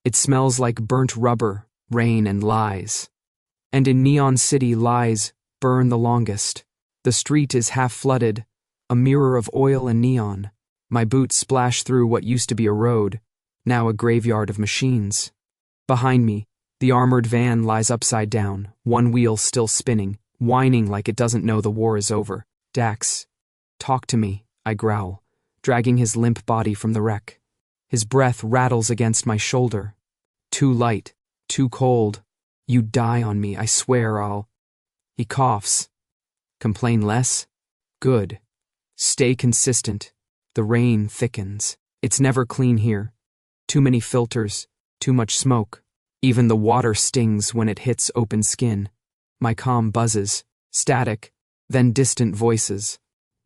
It smells like burnt rubber, rain, and lies. And in Neon City, lies burn the longest. The street is half flooded, a mirror of oil and neon. My boots splash through what used to be a road, now a graveyard of machines. Behind me, the armored van lies upside down, one wheel still spinning, whining like it doesn't know the war is over. Dax, talk to me, I growl, dragging his limp body from the wreck. His breath rattles against my shoulder. Too light, too cold. You die on me, I swear I'll... He coughs. Complain less? Good. Stay consistent. The rain thickens. It's never clean here. Too many filters, too much smoke. Even the water stings when it hits open skin. My comm buzzes, static, then distant voices.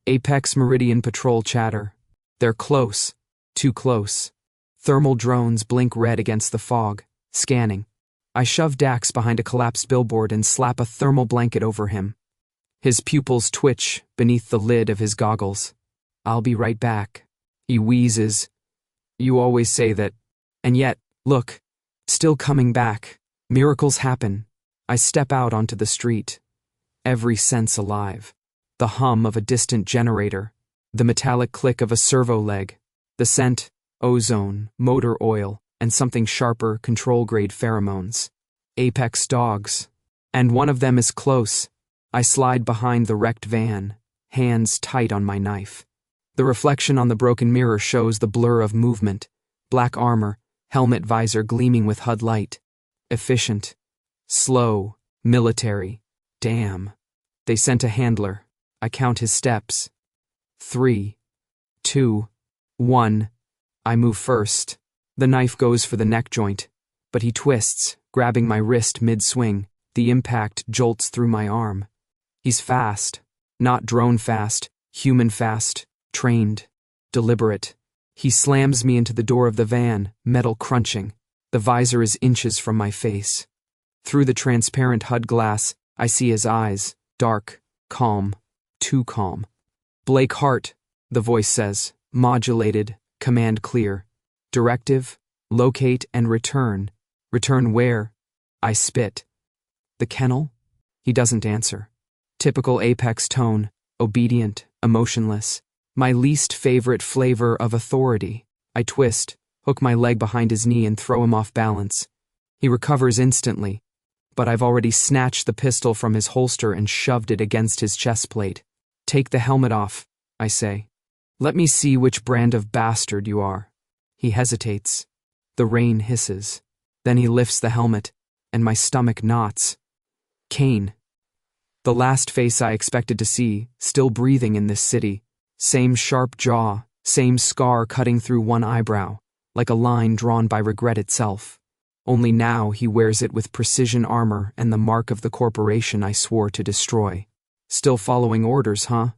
Apex Meridian Patrol chatter. They're close, too close. Thermal drones blink red against the fog, scanning. I shove Dax behind a collapsed billboard and slap a thermal blanket over him. His pupils twitch beneath the lid of his goggles. I'll be right back. He wheezes. You always say that. And yet, look, still coming back. Miracles happen. I step out onto the street. Every sense alive. The hum of a distant generator. The metallic click of a servo leg. The scent, ozone, motor oil, and something sharper, control-grade pheromones. Apex dogs. And one of them is close. I slide behind the wrecked van, hands tight on my knife. The reflection on the broken mirror shows the blur of movement. Black armor, helmet visor gleaming with HUD light. Efficient. Slow. Military. Damn. They sent a handler. I count his steps. 3, 2, 1. I move first. The knife goes for the neck joint, but he twists, grabbing my wrist mid-swing. The impact jolts through my arm. He's fast. Not drone fast, human fast, trained, deliberate. He slams me into the door of the van, metal crunching. The visor is inches from my face. Through the transparent HUD glass, I see his eyes, dark, calm, too calm. Blake Hart, the voice says, modulated, command clear. Directive, locate and return. Return where? I spit. The kennel? He doesn't answer. Typical Apex tone, obedient, emotionless. My least favorite flavor of authority. I twist, hook my leg behind his knee and throw him off balance. He recovers instantly, but I've already snatched the pistol from his holster and shoved it against his chest plate. Take the helmet off, I say. Let me see which brand of bastard you are. He hesitates. The rain hisses. Then he lifts the helmet, and my stomach knots. Kane. The last face I expected to see, still breathing in this city. Same sharp jaw, same scar cutting through one eyebrow, like a line drawn by regret itself. Only now he wears it with precision armor and the mark of the corporation I swore to destroy. Still following orders, huh?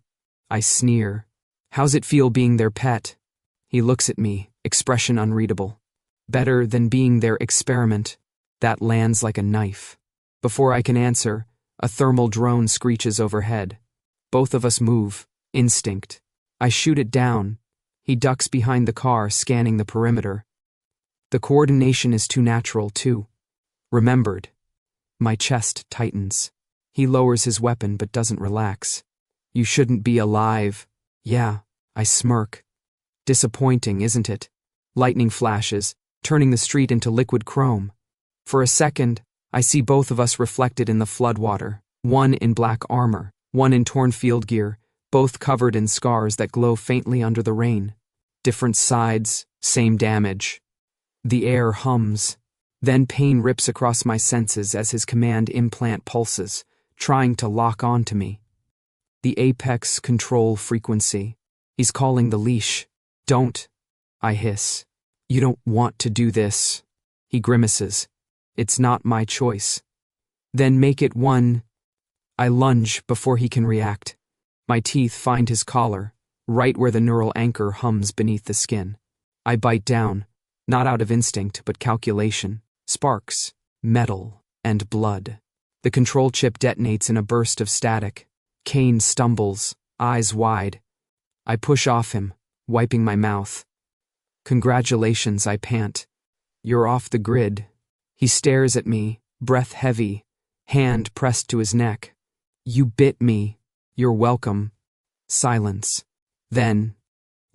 I sneer. How's it feel being their pet? He looks at me, expression unreadable. Better than being their experiment. That lands like a knife. Before I can answer, a thermal drone screeches overhead. Both of us move. Instinct. I shoot it down. He ducks behind the car, scanning the perimeter. The coordination is too natural, too. Remembered. My chest tightens. He lowers his weapon but doesn't relax. You shouldn't be alive. Yeah, I smirk. Disappointing, isn't it? Lightning flashes, turning the street into liquid chrome. For a second, I see both of us reflected in the floodwater, one in black armor, one in torn field gear, both covered in scars that glow faintly under the rain. Different sides, same damage. The air hums. Then pain rips across my senses as his command implant pulses, trying to lock on to me. The apex control frequency. He's calling the leash. Don't. I hiss. You don't want to do this. He grimaces. It's not my choice. Then make it one. I lunge before he can react. My teeth find his collar, right where the neural anchor hums beneath the skin. I bite down, not out of instinct but calculation. Sparks, metal, and blood. The control chip detonates in a burst of static. Kane stumbles, eyes wide. I push off him, wiping my mouth. Congratulations, I pant. You're off the grid. He stares at me, breath heavy, hand pressed to his neck. You bit me. You're welcome. Silence. Then,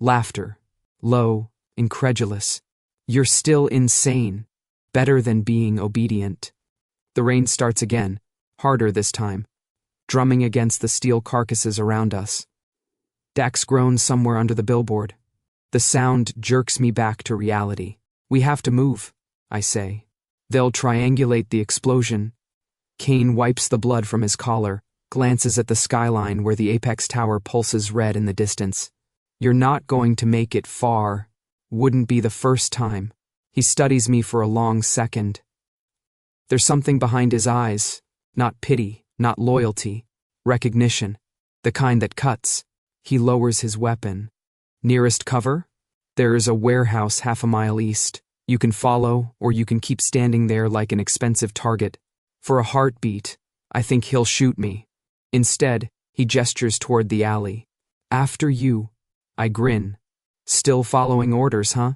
laughter. Low, incredulous. You're still insane. Better than being obedient. The rain starts again, harder this time, drumming against the steel carcasses around us. Dax groans somewhere under the billboard. The sound jerks me back to reality. We have to move, I say. They'll triangulate the explosion. Kane wipes the blood from his collar, glances at the skyline where the apex tower pulses red in the distance. You're not going to make it far. Wouldn't be the first time. He studies me for a long second. There's something behind his eyes. Not pity, not loyalty. Recognition. The kind that cuts. He lowers his weapon. Nearest cover? There is a warehouse half a mile east. You can follow, or you can keep standing there like an expensive target. For a heartbeat, I think he'll shoot me. Instead, he gestures toward the alley. After you. I grin. Still following orders, huh?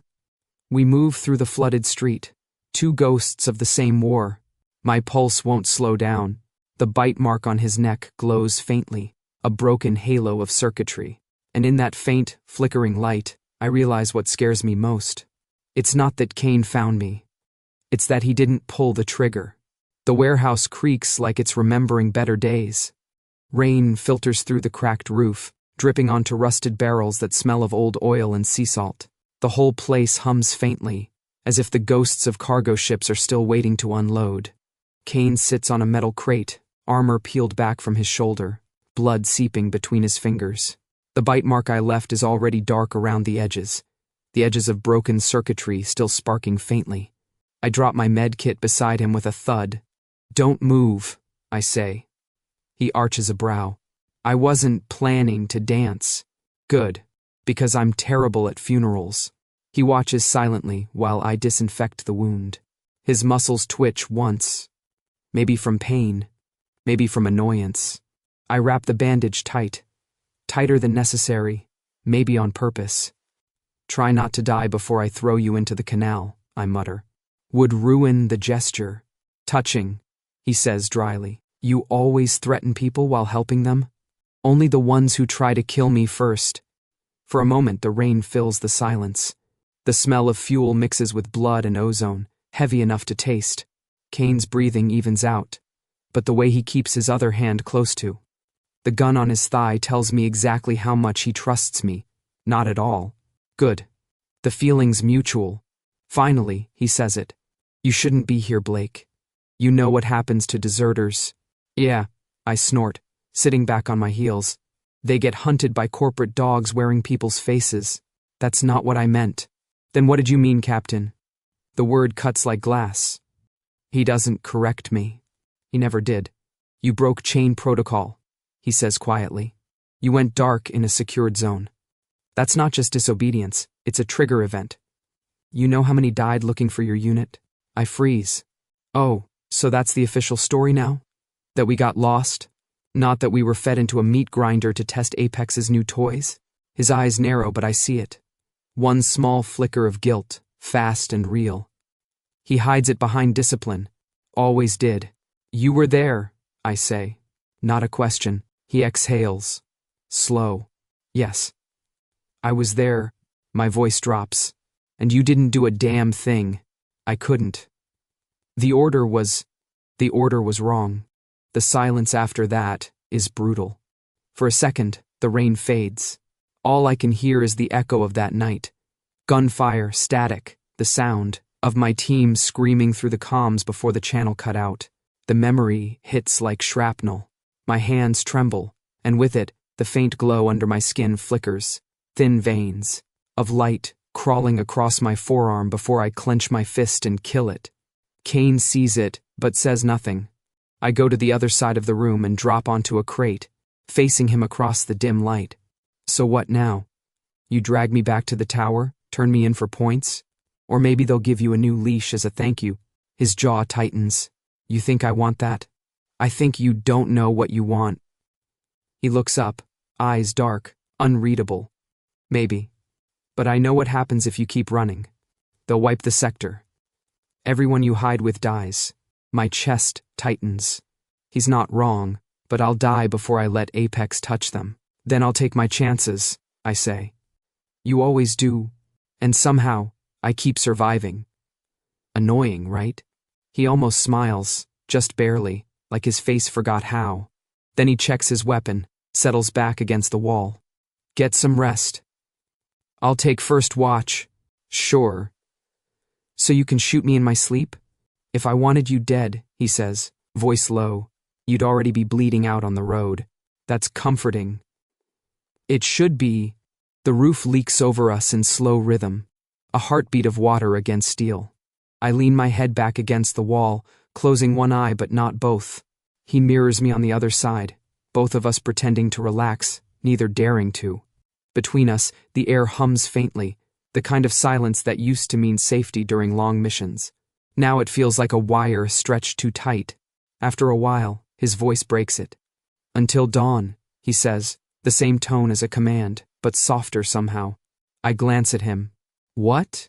We move through the flooded street. Two ghosts of the same war. My pulse won't slow down. The bite mark on his neck glows faintly, a broken halo of circuitry. And in that faint, flickering light, I realize what scares me most. It's not that Kane found me. It's that he didn't pull the trigger. The warehouse creaks like it's remembering better days. Rain filters through the cracked roof, dripping onto rusted barrels that smell of old oil and sea salt. The whole place hums faintly, as if the ghosts of cargo ships are still waiting to unload. Kane sits on a metal crate, armor peeled back from his shoulder, blood seeping between his fingers. The bite mark I left is already dark around the edges of broken circuitry still sparking faintly. I drop my med kit beside him with a thud. Don't move, I say. He arches a brow. I wasn't planning to dance. Good, because I'm terrible at funerals. He watches silently while I disinfect the wound. His muscles twitch once. Maybe from pain, maybe from annoyance. I wrap the bandage tight. Tighter than necessary, maybe on purpose. Try not to die before I throw you into the canal, I mutter. Would ruin the gesture. Touching, he says dryly. You always threaten people while helping them? Only the ones who try to kill me first. For a moment the rain fills the silence. The smell of fuel mixes with blood and ozone, heavy enough to taste. Kane's breathing evens out, but the way he keeps his other hand close to. The gun on his thigh tells me exactly how much he trusts me. Not at all. Good. The feeling's mutual. Finally, he says it. You shouldn't be here, Blake. You know what happens to deserters. Yeah, I snort, sitting back on my heels. They get hunted by corporate dogs wearing people's faces. That's not what I meant. Then what did you mean, Captain? The word cuts like glass. He doesn't correct me. He never did. You broke chain protocol, he says quietly. You went dark in a secured zone. That's not just disobedience, it's a trigger event. You know how many died looking for your unit? I freeze. Oh, so that's the official story now? That we got lost? Not that we were fed into a meat grinder to test Apex's new toys? His eyes narrow, but I see it. One small flicker of guilt, fast and real. He hides it behind discipline. Always did. You were there, I say. Not a question. He exhales. Slow. Yes. I was there. My voice drops. And you didn't do a damn thing. I couldn't. The order was wrong. The silence after that is brutal. For a second, the rain fades. All I can hear is the echo of that night. Gunfire, static, the sound of my team screaming through the comms before the channel cut out. The memory hits like shrapnel. My hands tremble, and with it, the faint glow under my skin flickers. Thin veins of light crawling across my forearm before I clench my fist and kill it. Kane sees it, but says nothing. I go to the other side of the room and drop onto a crate, facing him across the dim light. So what now? You drag me back to the tower, turn me in for points? Or maybe they'll give you a new leash as a thank you. His jaw tightens. You think I want that? I think you don't know what you want. He looks up, eyes dark, unreadable. Maybe. But I know what happens if you keep running. They'll wipe the sector. Everyone you hide with dies. My chest tightens. He's not wrong, but I'll die before I let Apex touch them. Then I'll take my chances, I say. You always do, and somehow, I keep surviving. Annoying, right? He almost smiles, just barely, like his face forgot how. Then he checks his weapon, settles back against the wall. Get some rest. I'll take first watch. Sure. So you can shoot me in my sleep? If I wanted you dead, he says, voice low, you'd already be bleeding out on the road. That's comforting. It should be. The roof leaks over us in slow rhythm, a heartbeat of water against steel. I lean my head back against the wall, closing one eye but not both. He mirrors me on the other side, both of us pretending to relax, neither daring to. Between us, the air hums faintly, the kind of silence that used to mean safety during long missions. Now it feels like a wire stretched too tight. After a while, his voice breaks it. Until dawn, he says, the same tone as a command, but softer somehow. I glance at him. What?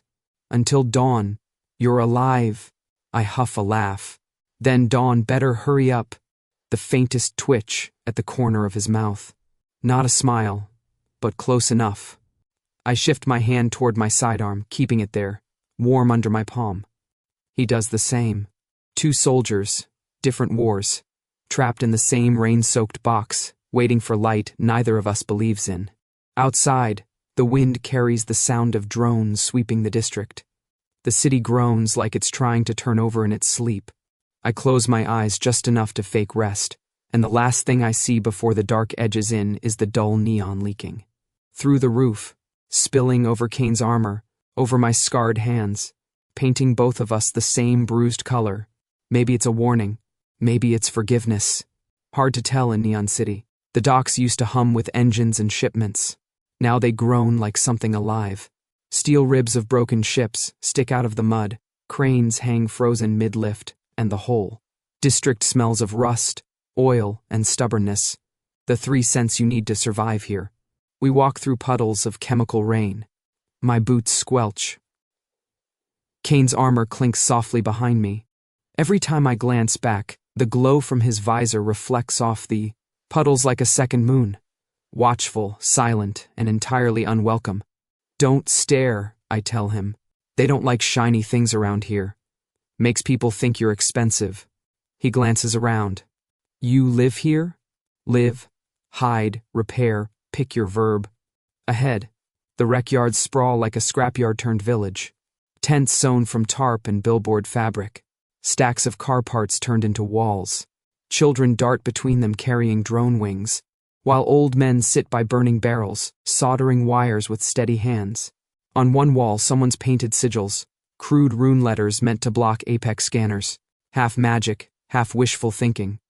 Until dawn. You're alive. I huff a laugh. Then Dawn better hurry up. The faintest twitch at the corner of his mouth. Not a smile, but close enough. I shift my hand toward my sidearm, keeping it there, warm under my palm. He does the same. Two soldiers, different wars, trapped in the same rain-soaked box, waiting for light neither of us believes in. Outside, the wind carries the sound of drones sweeping the district. The city groans like it's trying to turn over in its sleep. I close my eyes just enough to fake rest, and the last thing I see before the dark edges in is the dull neon leaking. Through the roof, spilling over Kane's armor, over my scarred hands, painting both of us the same bruised color. Maybe it's a warning, maybe it's forgiveness. Hard to tell in Neon City. The docks used to hum with engines and shipments. Now they groan like something alive. Steel ribs of broken ships stick out of the mud, cranes hang frozen mid-lift, and the whole district smells of rust, oil, and stubbornness. The 3 scents you need to survive here. We walk through puddles of chemical rain. My boots squelch. Kane's armor clinks softly behind me. Every time I glance back, the glow from his visor reflects off the puddles like a second moon. Watchful, silent, and entirely unwelcome. Don't stare, I tell him. They don't like shiny things around here. Makes people think you're expensive. He glances around. You live here? Live, hide, repair, pick your verb. Ahead, the wreck yards sprawl like a scrapyard turned village. Tents sewn from tarp and billboard fabric. Stacks of car parts turned into walls. Children dart between them carrying drone wings, while old men sit by burning barrels, soldering wires with steady hands. On one wall, someone's painted sigils, crude rune letters meant to block Apex scanners. Half magic, half wishful thinking.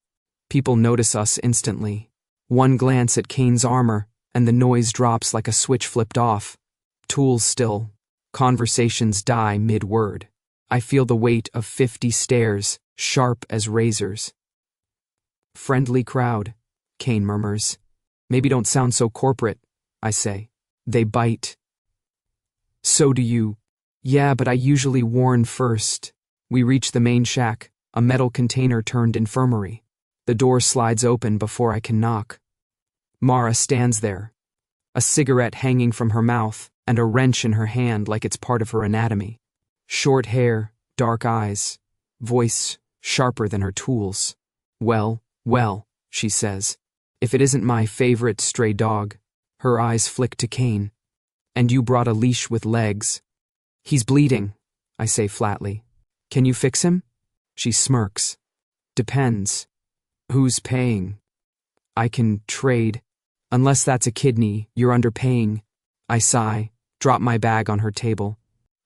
People notice us instantly. One glance at Kane's armor, and the noise drops like a switch flipped off. Tools still. Conversations die mid-word. I feel the weight of 50 stares, sharp as razors. Friendly crowd, Kane murmurs. Maybe don't sound so corporate, I say. They bite. So do you. Yeah, but I usually warn first. We reach the main shack, a metal container turned infirmary. The door slides open before I can knock. Mara stands there, a cigarette hanging from her mouth and a wrench in her hand like it's part of her anatomy. Short hair, dark eyes, voice sharper than her tools. Well, she says. If it isn't my favorite stray dog. Her eyes flick to Kane. And you brought a leash with legs. He's bleeding, I say flatly. Can you fix him? She smirks. Depends. Who's paying? I can trade. Unless that's a kidney, you're underpaying. I sigh, drop my bag on her table.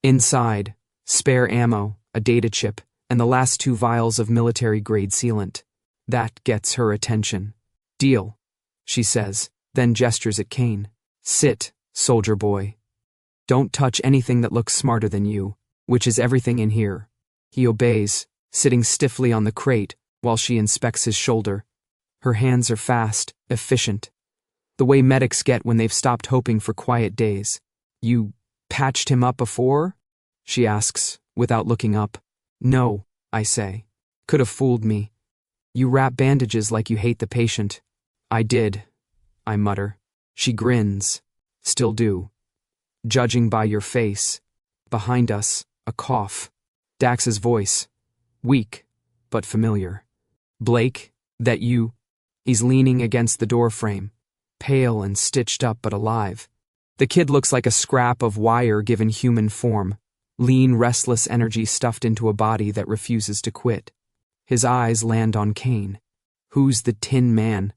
Inside, spare ammo, a data chip, and the last 2 vials of military-grade sealant. That gets her attention. Deal, she says, then gestures at Kane. Sit, soldier boy. Don't touch anything that looks smarter than you, which is everything in here. He obeys, sitting stiffly on the crate while she inspects his shoulder. Her hands are fast, efficient. The way medics get when they've stopped hoping for quiet days. You patched him up before? She asks, without looking up. No, I say. Could have fooled me. You wrap bandages like you hate the patient. I did, I mutter. She grins. Still do. Judging by your face. Behind us, a cough. Dax's voice. Weak, but familiar. Blake, that you? He's leaning against the doorframe, pale and stitched up but alive. The kid looks like a scrap of wire given human form, lean, restless energy stuffed into a body that refuses to quit. His eyes land on Kane. Who's the Tin Man?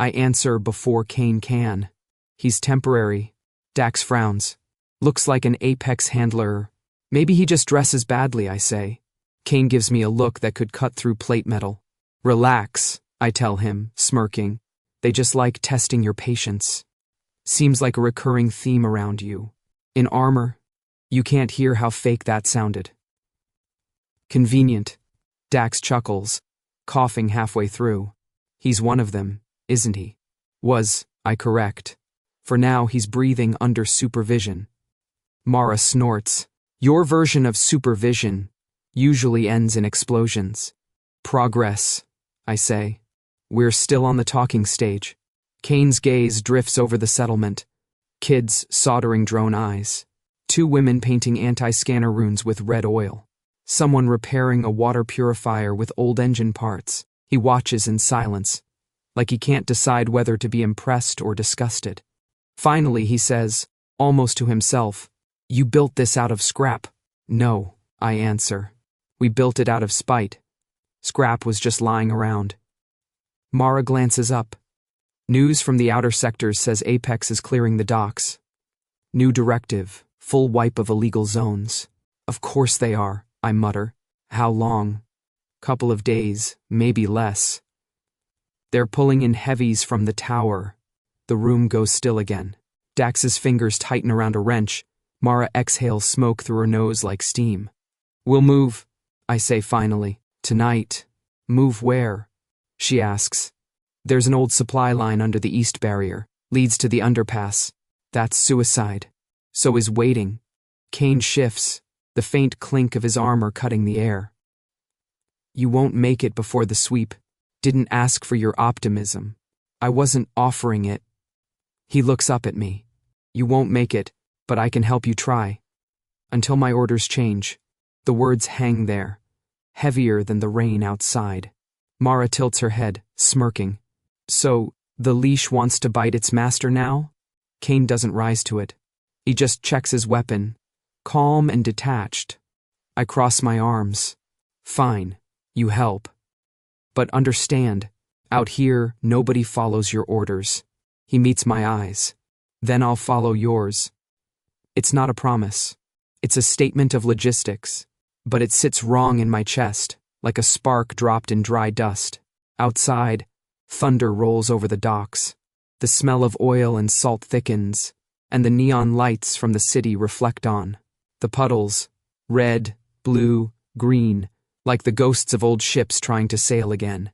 I answer before Kane can. He's temporary. Dax frowns. Looks like an Apex handler. Maybe he just dresses badly, I say. Kane gives me a look that could cut through plate metal. Relax, I tell him, smirking. They just like testing your patience. Seems like a recurring theme around you. In armor, you can't hear how fake that sounded. Convenient. Dax chuckles, coughing halfway through. He's one of them, isn't he? Was, I correct. For now, he's breathing under supervision. Mara snorts. Your version of supervision usually ends in explosions. Progress, I say. We're still on the talking stage. Kane's gaze drifts over the settlement. Kids soldering drone eyes. 2 women painting anti-scanner runes with red oil. Someone repairing a water purifier with old engine parts. He watches in silence, like he can't decide whether to be impressed or disgusted. Finally, he says, almost to himself, "You built this out of scrap." No, I answer. We built it out of spite. Scrap was just lying around. Mara glances up. News from the outer sectors says Apex is clearing the docks. New directive, full wipe of illegal zones. Of course they are, I mutter. How long? Couple of days, maybe less. They're pulling in heavies from the tower. The room goes still again. Dax's fingers tighten around a wrench. Mara exhales smoke through her nose like steam. We'll move, I say finally. Tonight. Move where? She asks. There's an old supply line under the east barrier. Leads to the underpass. That's suicide. So is waiting. Kane shifts, the faint clink of his armor cutting the air. You won't make it before the sweep. Didn't ask for your optimism. I wasn't offering it. He looks up at me. You won't make it, but I can help you try. Until my orders change. The words hang there, heavier than the rain outside. Mara tilts her head, smirking. So, the leash wants to bite its master now? Kane doesn't rise to it. He just checks his weapon, calm and detached. I cross my arms. Fine, you help. But understand, out here, nobody follows your orders. He meets my eyes. Then I'll follow yours. It's not a promise. It's a statement of logistics. But it sits wrong in my chest, like a spark dropped in dry dust. Outside, thunder rolls over the docks. The smell of oil and salt thickens, and the neon lights from the city reflect on. The puddles, red, blue, green, like the ghosts of old ships trying to sail again.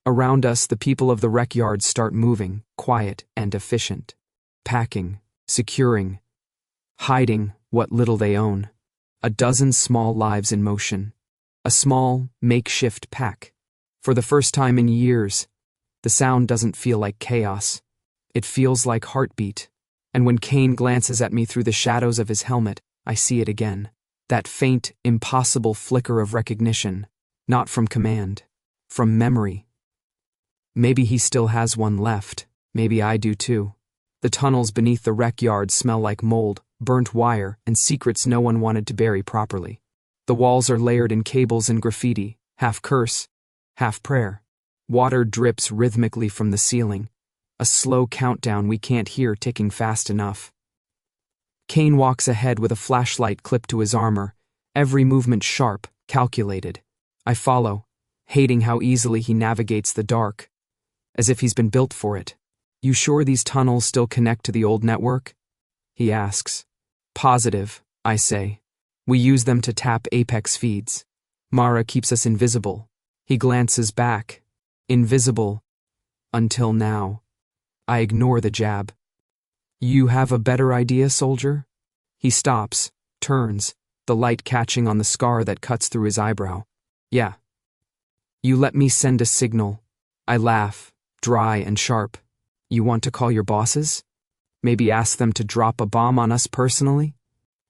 Around us, the people of the wreck yard start moving, quiet and efficient. Packing, securing, hiding what little they own. A dozen small lives in motion. A small, makeshift pack. For the first time in years, the sound doesn't feel like chaos. It feels like heartbeat. And when Kane glances at me through the shadows of his helmet, I see it again. That faint, impossible flicker of recognition. Not from command. From memory. Maybe he still has one left. Maybe I do too. The tunnels beneath the wreck yard smell like mold, burnt wire, and secrets no one wanted to bury properly. The walls are layered in cables and graffiti, half curse, half prayer. Water drips rhythmically from the ceiling, a slow countdown we can't hear ticking fast enough. Kane walks ahead with a flashlight clipped to his armor, every movement sharp, calculated. I follow, hating how easily he navigates the dark, as if he's been built for it. You sure these tunnels still connect to the old network? He asks. Positive, I say. We use them to tap Apex feeds. Mara keeps us invisible. He glances back. Invisible. Until now. I ignore the jab. You have a better idea, soldier? He stops, turns, the light catching on the scar that cuts through his eyebrow. Yeah. You let me send a signal. I laugh, dry and sharp. You want to call your bosses? Maybe ask them to drop a bomb on us personally?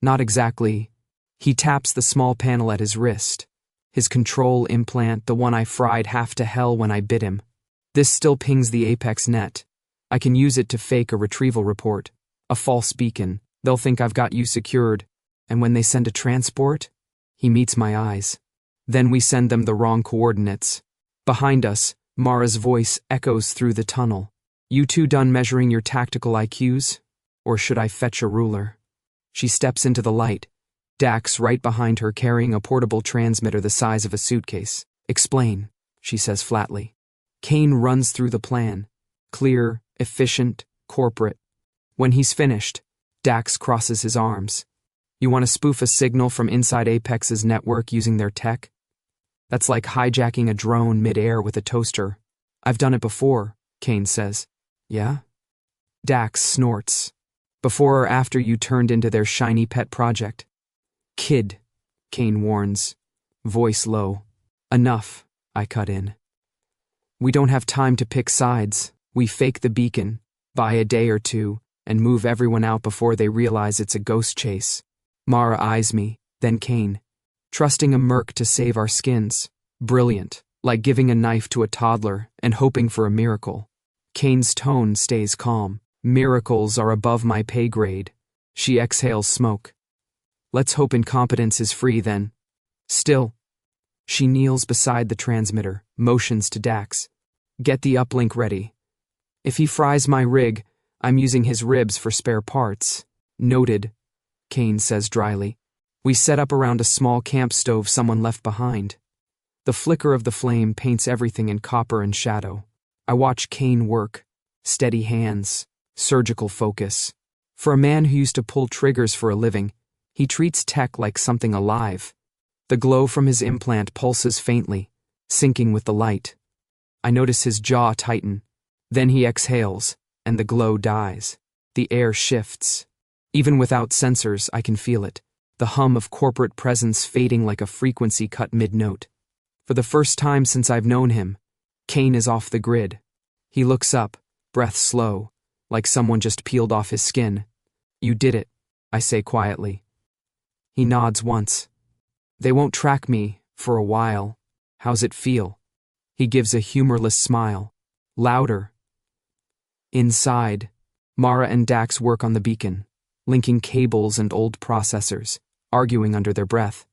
Not exactly. He taps the small panel at his wrist. His control implant, the one I fried half to hell when I bit him. This still pings the Apex net. I can use it to fake a retrieval report. A false beacon. They'll think I've got you secured. And when they send a transport, he meets my eyes. Then we send them the wrong coordinates. Behind us, Mara's voice echoes through the tunnel. You two done measuring your tactical IQs? Or should I fetch a ruler? She steps into the light. Dax right behind her carrying a portable transmitter the size of a suitcase. Explain, she says flatly. Kane runs through the plan. Clear, efficient, corporate. When he's finished, Dax crosses his arms. You want to spoof a signal from inside Apex's network using their tech? That's like hijacking a drone mid-air with a toaster. I've done it before, Kane says. Yeah? Dax snorts. Before or after you turned into their shiny pet project? Kid, Kane warns, voice low. Enough, I cut in. We don't have time to pick sides. We fake the beacon, buy a day or two, and move everyone out before they realize it's a ghost chase. Mara eyes me, then Kane. Trusting a merc to save our skins. Brilliant, like giving a knife to a toddler and hoping for a miracle. Kane's tone stays calm. Miracles are above my pay grade. She exhales smoke. Let's hope incompetence is free then. Still. She kneels beside the transmitter, motions to Dax. Get the uplink ready. If he fries my rig, I'm using his ribs for spare parts. Noted, Kane says dryly. We set up around a small camp stove someone left behind. The flicker of the flame paints everything in copper and shadow. I watch Kane work. Steady hands. Surgical focus. For a man who used to pull triggers for a living, he treats tech like something alive. The glow from his implant pulses faintly, syncing with the light. I notice his jaw tighten. Then he exhales, and the glow dies. The air shifts. Even without sensors, I can feel it. The hum of corporate presence fading like a frequency cut mid-note. For the first time since I've known him, Kane is off the grid. He looks up, breath slow, like someone just peeled off his skin. You did it, I say quietly. He nods once. They won't track me, for a while. How's it feel? He gives a humorless smile. Louder. Inside, Mara and Dax work on the beacon, linking cables and old processors, arguing under their breath.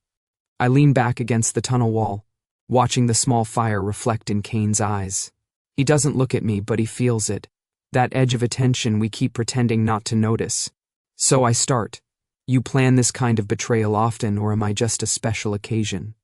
I lean back against the tunnel wall, watching the small fire reflect in Kane's eyes. He doesn't look at me, but he feels it. That edge of attention we keep pretending not to notice. So I start. You plan this kind of betrayal often, or am I just a special occasion?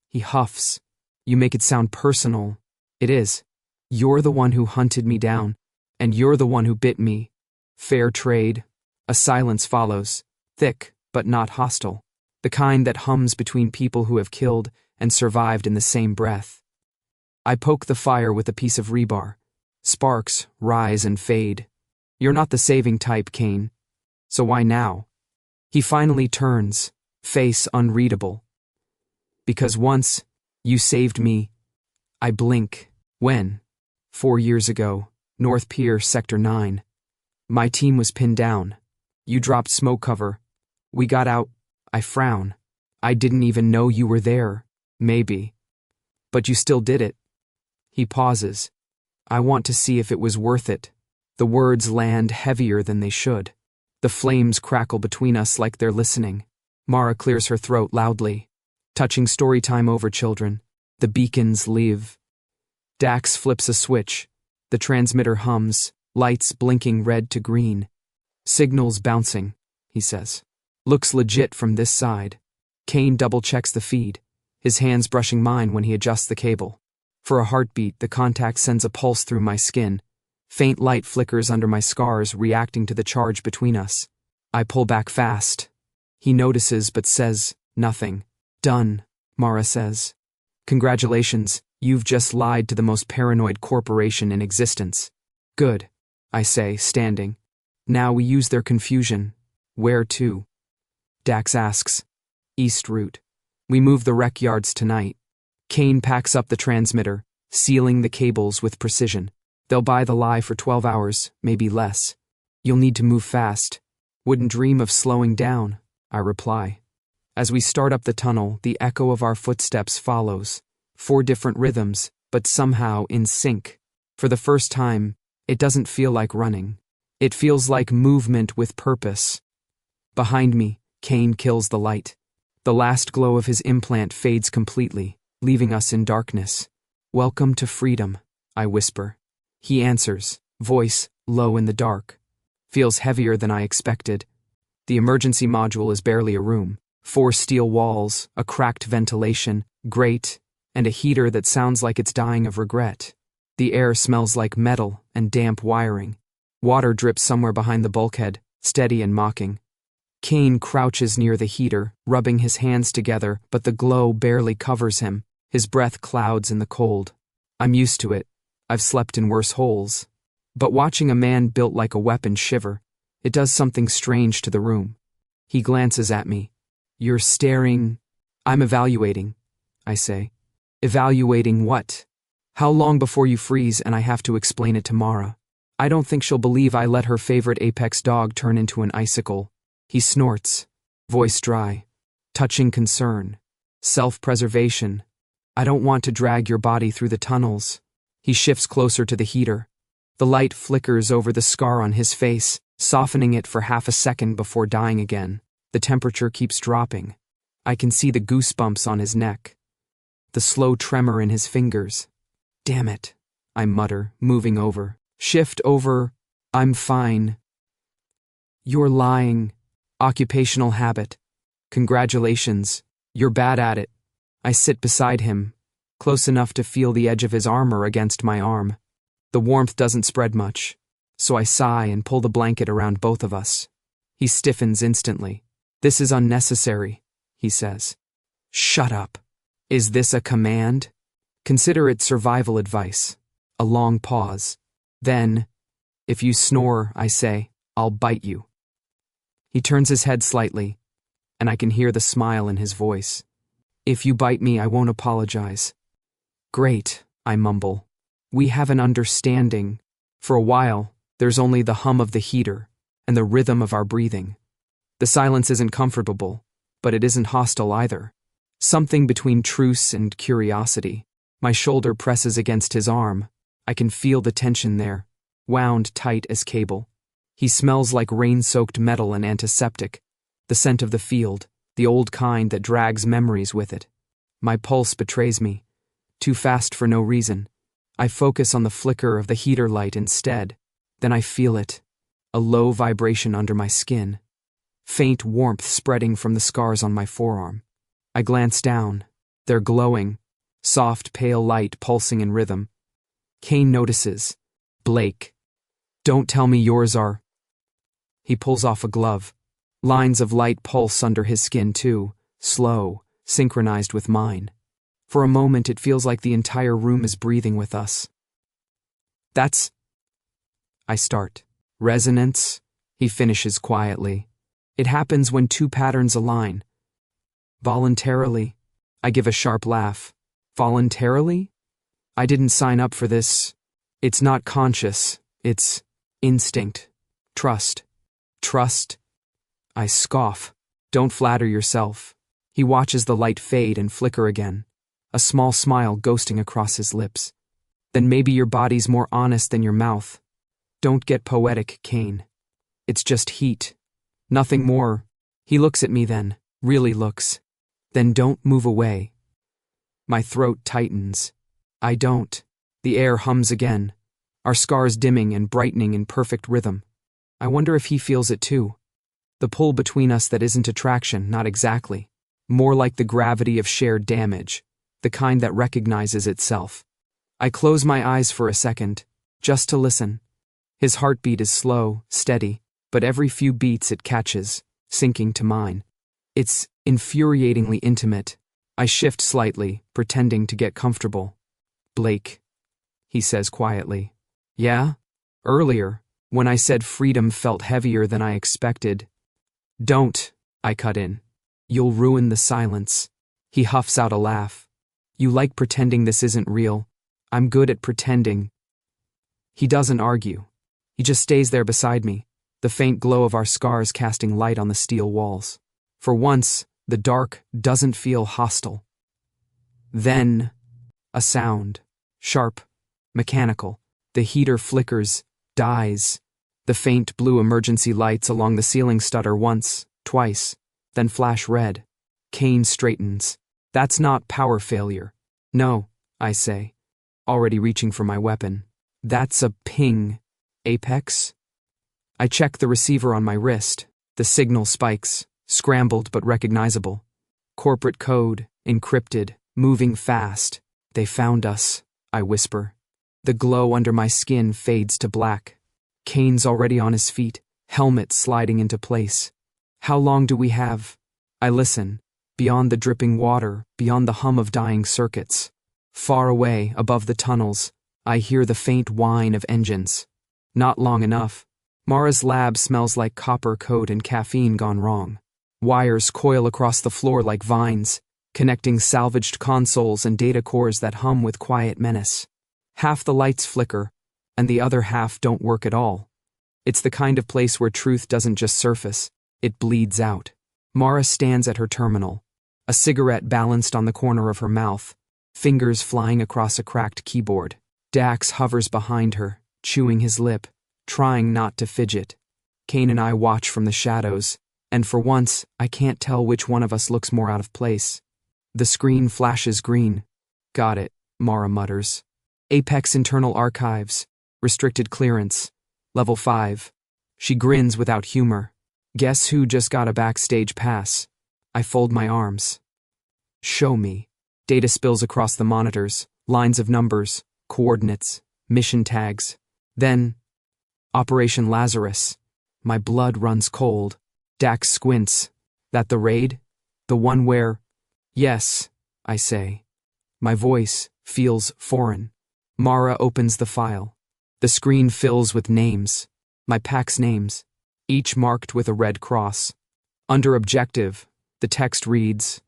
He huffs. You make it sound personal. It is. You're the one who hunted me down, and you're the one who bit me. Fair trade. A silence follows, thick but not hostile, the kind that hums between people who have killed and survived in the same breath. I poke the fire with a piece of rebar. Sparks rise and fade. You're not the saving type, Kane. So why now? He finally turns, face unreadable. Because once, you saved me. I blink. When? 4 years ago, North Pier, Sector 9. My team was pinned down. You dropped smoke cover. We got out. I frown. I didn't even know you were there. Maybe. But you still did it. He pauses. I want to see if it was worth it. The words land heavier than they should. The flames crackle between us like they're listening. Mara clears her throat loudly. Touching story time over, children. The beacons live. Dax flips a switch. The transmitter hums, lights blinking red to green. Signals bouncing, he says. Looks legit from this side. Kane double-checks the feed, his hands brushing mine when he adjusts the cable. For a heartbeat, the contact sends a pulse through my skin. Faint light flickers under my scars, reacting to the charge between us. I pull back fast. He notices but says nothing. Done, Mara says. Congratulations, you've just lied to the most paranoid corporation in existence. Good, I say, standing. Now we use their confusion. Where to? Dax asks. East route. We move the wreck yards tonight. Kane packs up the transmitter, sealing the cables with precision. They'll buy the lie for 12 hours, maybe less. You'll need to move fast. Wouldn't dream of slowing down, I reply. As we start up the tunnel, the echo of our footsteps follows. 4 different rhythms, but somehow in sync. For the first time, it doesn't feel like running. It feels like movement with purpose. Behind me, Kane kills the light. The last glow of his implant fades completely, leaving us in darkness. Welcome to freedom, I whisper. He answers, voice low in the dark. Feels heavier than I expected. The emergency module is barely a room. 4 steel walls, a cracked ventilation, grate, and a heater that sounds like it's dying of regret. The air smells like metal and damp wiring. Water drips somewhere behind the bulkhead, steady and mocking. Kane crouches near the heater, rubbing his hands together, but the glow barely covers him. His breath clouds in the cold. I'm used to it. I've slept in worse holes. But watching a man built like a weapon shiver, it does something strange to the room. He glances at me. You're staring. I'm evaluating, I say. Evaluating what? How long before you freeze and I have to explain it to Mara? I don't think she'll believe I let her favorite apex dog turn into an icicle. He snorts, voice dry, touching concern, self-preservation. I don't want to drag your body through the tunnels. He shifts closer to the heater. The light flickers over the scar on his face, softening it for half a second before dying again. The temperature keeps dropping. I can see the goosebumps on his neck, the slow tremor in his fingers. Damn it, I mutter, moving over. Shift over. I'm fine. You're lying. Occupational habit. Congratulations. You're bad at it. I sit beside him, close enough to feel the edge of his armor against my arm. The warmth doesn't spread much, so I sigh and pull the blanket around both of us. He stiffens instantly. This is unnecessary, he says. Shut up. Is this a command? Consider it survival advice. A long pause. Then, if you snore, I say, I'll bite you. He turns his head slightly, and I can hear the smile in his voice. If you bite me, I won't apologize. Great, I mumble. We have an understanding. For a while, there's only the hum of the heater and the rhythm of our breathing. The silence isn't comfortable, but it isn't hostile either. Something between truce and curiosity. My shoulder presses against his arm. I can feel the tension there, wound tight as cable. He smells like rain-soaked metal and antiseptic, the scent of the field, the old kind that drags memories with it. My pulse betrays me, too fast for no reason. I focus on the flicker of the heater light instead. Then I feel it, a low vibration under my skin, faint warmth spreading from the scars on my forearm. I glance down. They're glowing, soft, pale light pulsing in rhythm. Kane notices. Blake. Don't tell me yours are. He pulls off a glove. Lines of light pulse under his skin too, slow, synchronized with mine. For a moment it feels like the entire room is breathing with us. That's... I start. Resonance, he finishes quietly. It happens when 2 patterns align. Voluntarily, I give a sharp laugh. Voluntarily? I didn't sign up for this. It's not conscious. It's instinct. Trust. Trust? I scoff. Don't flatter yourself. He watches the light fade and flicker again, a small smile ghosting across his lips. Then maybe your body's more honest than your mouth. Don't get poetic, Kane. It's just heat. Nothing more. He looks at me then, really looks. Then don't move away. My throat tightens. I don't. The air hums again, our scars dimming and brightening in perfect rhythm. I wonder if he feels it too. The pull between us that isn't attraction, not exactly. More like the gravity of shared damage, the kind that recognizes itself. I close my eyes for a second, just to listen. His heartbeat is slow, steady, but every few beats it catches, sinking to mine. It's infuriatingly intimate. I shift slightly, pretending to get comfortable. Blake, he says quietly. Yeah? Earlier, when I said freedom felt heavier than I expected. Don't, I cut in. You'll ruin the silence. He huffs out a laugh. You like pretending this isn't real. I'm good at pretending. He doesn't argue. He just stays there beside me, the faint glow of our scars casting light on the steel walls. For once, the dark doesn't feel hostile. Then, a sound. Sharp, mechanical. The heater flickers, dies. The faint blue emergency lights along the ceiling stutter once, twice, then flash red. Kane straightens. That's not power failure. No, I say, already reaching for my weapon. That's a ping. Apex? I check the receiver on my wrist. The signal spikes, scrambled but recognizable. Corporate code, encrypted, moving fast. They found us, I whisper. The glow under my skin fades to black. Kane's already on his feet, helmet sliding into place. How long do we have? I listen, beyond the dripping water, beyond the hum of dying circuits. Far away, above the tunnels, I hear the faint whine of engines. Not long enough. Mara's lab smells like copper coat and caffeine gone wrong. Wires coil across the floor like vines, connecting salvaged consoles and data cores that hum with quiet menace. Half the lights flicker, and the other half don't work at all. It's the kind of place where truth doesn't just surface, it bleeds out. Mara stands at her terminal, a cigarette balanced on the corner of her mouth, fingers flying across a cracked keyboard. Dax hovers behind her, chewing his lip, trying not to fidget. Kane and I watch from the shadows, and for once, I can't tell which one of us looks more out of place. The screen flashes green. Got it, Mara mutters. Apex internal archives, restricted clearance, level 5. She grins without humor. Guess who just got a backstage pass? I fold my arms. Show me. Data spills across the monitors, lines of numbers, coordinates, mission tags. Then, Operation Lazarus. My blood runs cold. Dax squints. That the raid? The one where... Yes, I say. My voice feels foreign. Mara opens the file. The screen fills with names. My pack's names, each marked with a red cross. Under objective, the text reads,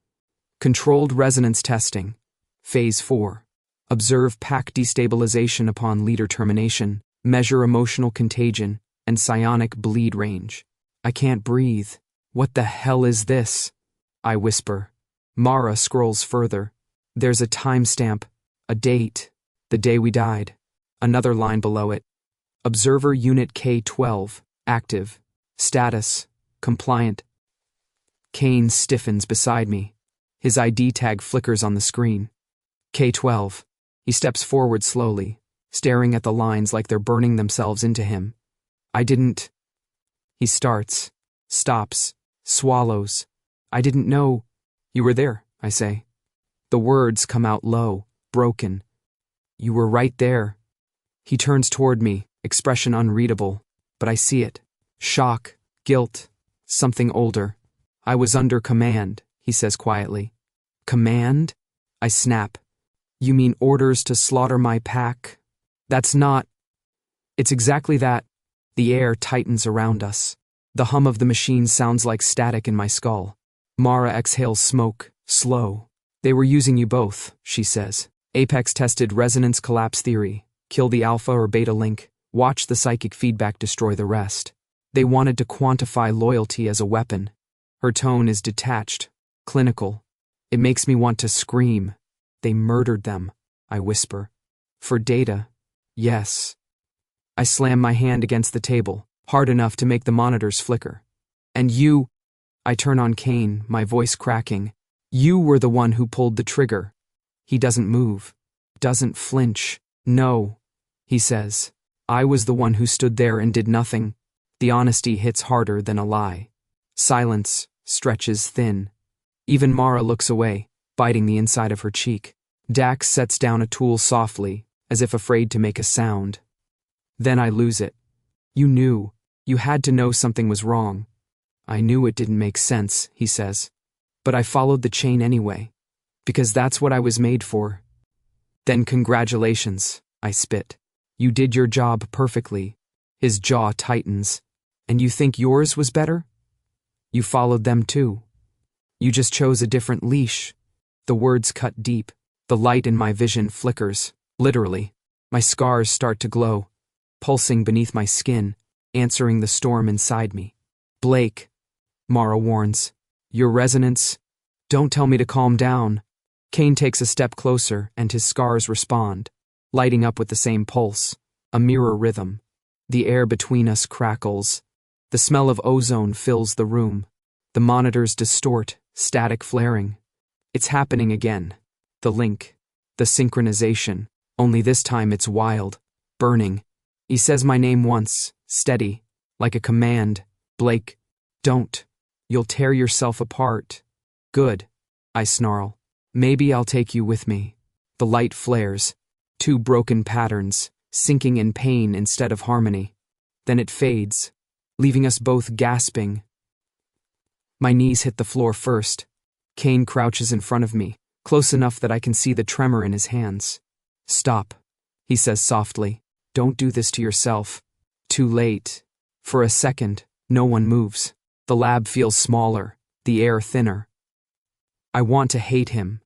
Controlled resonance testing, Phase 4. Observe pack destabilization upon leader termination, measure emotional contagion, and psionic bleed range. I can't breathe. What the hell is this? I whisper. Mara scrolls further. There's a timestamp, a date, the day we died. Another line below it. Observer Unit K-12, active. Status, compliant. Kane stiffens beside me. His ID tag flickers on the screen. K-12. He steps forward slowly, staring at the lines like they're burning themselves into him. I didn't... He starts, stops, swallows. I didn't know... You were there, I say. The words come out low, broken. You were right there. He turns toward me, expression unreadable, but I see it. Shock, guilt, something older. I was under command, he says quietly. Command? I snap. You mean orders to slaughter my pack? That's not... It's exactly that. The air tightens around us. The hum of the machine sounds like static in my skull. Mara exhales smoke, slow. They were using you both, she says. Apex tested resonance collapse theory. Kill the alpha or beta link. Watch the psychic feedback destroy the rest. They wanted to quantify loyalty as a weapon. Her tone is detached, clinical. It makes me want to scream. They murdered them, I whisper. For data, yes. I slam my hand against the table, hard enough to make the monitors flicker. And you... I turn on Kane, my voice cracking. You were the one who pulled the trigger. He doesn't move, doesn't flinch. No, he says. I was the one who stood there and did nothing. The honesty hits harder than a lie. Silence stretches thin. Even Mara looks away, biting the inside of her cheek. Dax sets down a tool softly, as if afraid to make a sound. Then I lose it. You knew. You had to know something was wrong. I knew it didn't make sense, he says. But I followed the chain anyway, because that's what I was made for. Then congratulations, I spit. You did your job perfectly. His jaw tightens. And you think yours was better? You followed them too. You just chose a different leash. The words cut deep. The light in my vision flickers, literally. My scars start to glow, pulsing beneath my skin, answering the storm inside me. Blake, Mara warns. Your resonance? Don't tell me to calm down. Kane takes a step closer, and his scars respond, lighting up with the same pulse, a mirror rhythm. The air between us crackles. The smell of ozone fills the room. The monitors distort, static flaring. It's happening again. The link. The synchronization. Only this time it's wild. Burning. He says my name once, steady, like a command. Blake, don't. You'll tear yourself apart. Good, I snarl. Maybe I'll take you with me. The light flares. Two broken patterns, sinking in pain instead of harmony. Then it fades, leaving us both gasping. My knees hit the floor first. Kane crouches in front of me, close enough that I can see the tremor in his hands. Stop, he says softly. Don't do this to yourself. Too late. For a second, no one moves. The lab feels smaller, the air thinner. I want to hate him,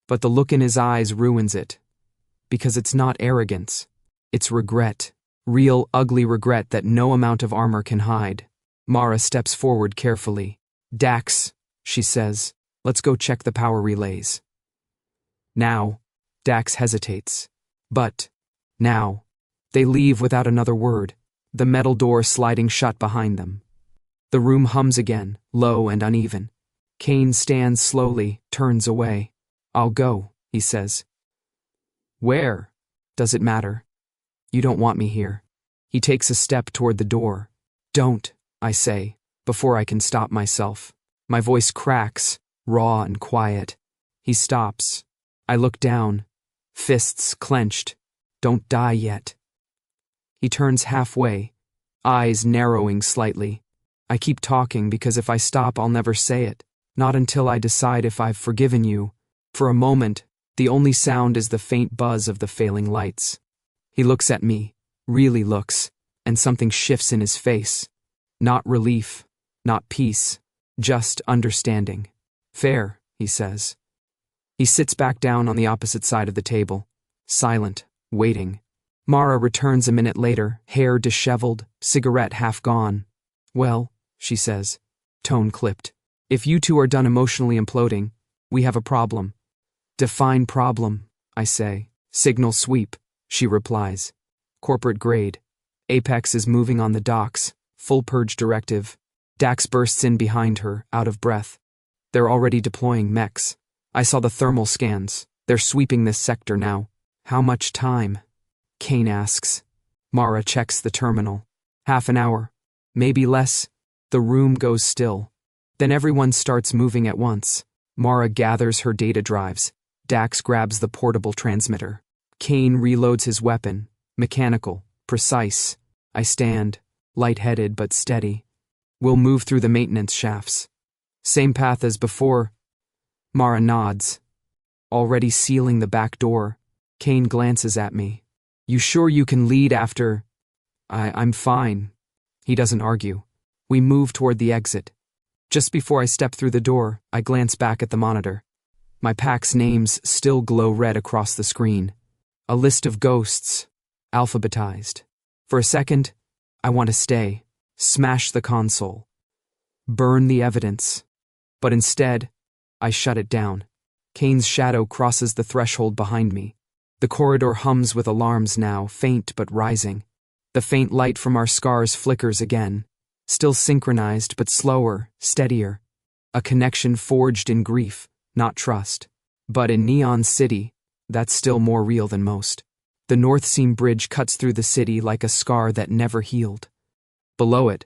but the look in his eyes ruins it. Because it's not arrogance. It's regret. Real, ugly regret that no amount of armor can hide. Mara steps forward carefully. Dax, she says, let's go check the power relays. Now, Dax hesitates. But, now. They leave without another word, the metal door sliding shut behind them. The room hums again, low and uneven. Kane stands slowly, turns away. I'll go, he says. Where? Does it matter? You don't want me here. He takes a step toward the door. Don't, I say, before I can stop myself. My voice cracks, raw and quiet. He stops. I look down, fists clenched. Don't die yet. He turns halfway, eyes narrowing slightly. I keep talking because if I stop, I'll never say it. Not until I decide if I've forgiven you. For a moment, the only sound is the faint buzz of the failing lights. He looks at me, really looks, and something shifts in his face. Not relief, not peace, just understanding. Fair, he says. He sits back down on the opposite side of the table, silent, waiting. Mara returns a minute later, hair disheveled, cigarette half gone. Well, she says, tone clipped. If you two are done emotionally imploding, we have a problem. Define problem, I say. Signal sweep, she replies. Corporate grade. Apex is moving on the docks. Full purge directive. Dax bursts in behind her, out of breath. They're already deploying mechs. I saw the thermal scans. They're sweeping this sector now. How much time? Kane asks. Mara checks the terminal. Half an hour. Maybe less. The room goes still. Then everyone starts moving at once. Mara gathers her data drives. Dax grabs the portable transmitter. Kane reloads his weapon. Mechanical. Precise. I stand. Light-headed but steady. We'll move through the maintenance shafts. Same path as before. Mara nods. Already sealing the back door. Kane glances at me. You sure you can lead after? I'm fine. He doesn't argue. We move toward the exit. Just before I step through the door, I glance back at the monitor. My pack's names still glow red across the screen. A list of ghosts, alphabetized. For a second, I want to stay, smash the console, burn the evidence. But instead, I shut it down. Kane's shadow crosses the threshold behind me. The corridor hums with alarms now, faint but rising. The faint light from our scars flickers again, still synchronized but slower, steadier. A connection forged in grief, not trust. But in Neon City, that's still more real than most. The North Seam Bridge cuts through the city like a scar that never healed. Below it,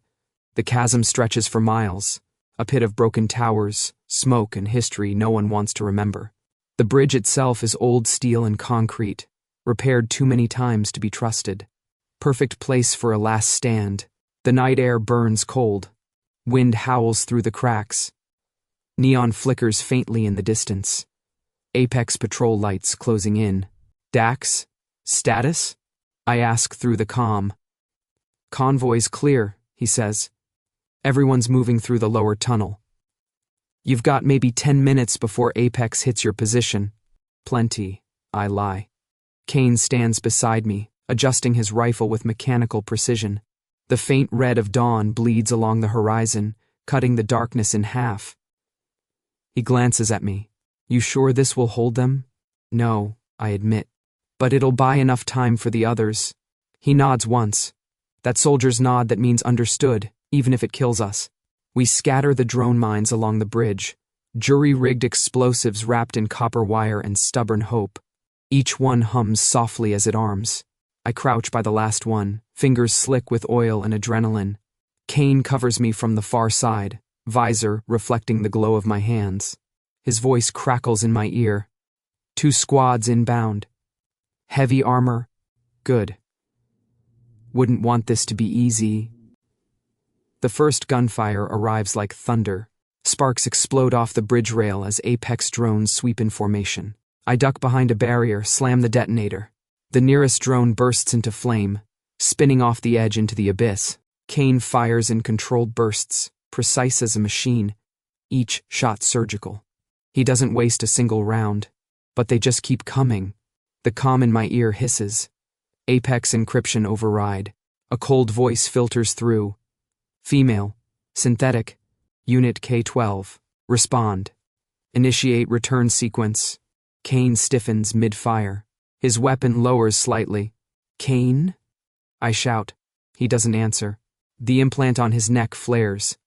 the chasm stretches for miles, a pit of broken towers, smoke, and history no one wants to remember. The bridge itself is old steel and concrete, repaired too many times to be trusted. Perfect place for a last stand. The night air burns cold. Wind howls through the cracks. Neon flickers faintly in the distance. Apex patrol lights closing in. Dax? Status? I ask through the comm. Convoy's clear, he says. Everyone's moving through the lower tunnel. You've got maybe 10 minutes before Apex hits your position. Plenty, I lie. Kane stands beside me, adjusting his rifle with mechanical precision. The faint red of dawn bleeds along the horizon, cutting the darkness in half. He glances at me. You sure this will hold them? No, I admit. But it'll buy enough time for the others. He nods once. That soldier's nod that means understood, even if it kills us. We scatter the drone mines along the bridge, jury-rigged explosives wrapped in copper wire and stubborn hope. Each one hums softly as it arms. I crouch by the last one, fingers slick with oil and adrenaline. Kane covers me from the far side, visor reflecting the glow of my hands. His voice crackles in my ear. 2 squads inbound. Heavy armor? Good. Wouldn't want this to be easy. The first gunfire arrives like thunder. Sparks explode off the bridge rail as Apex drones sweep in formation. I duck behind a barrier, slam the detonator. The nearest drone bursts into flame, spinning off the edge into the abyss. Kane fires in controlled bursts, precise as a machine, each shot surgical. He doesn't waste a single round, but they just keep coming. The comm in my ear hisses. Apex encryption override. A cold voice filters through. Female. Synthetic. Unit K-12. Respond. Initiate return sequence. Kane stiffens mid-fire. His weapon lowers slightly. Kane? I shout. He doesn't answer. The implant on his neck flares,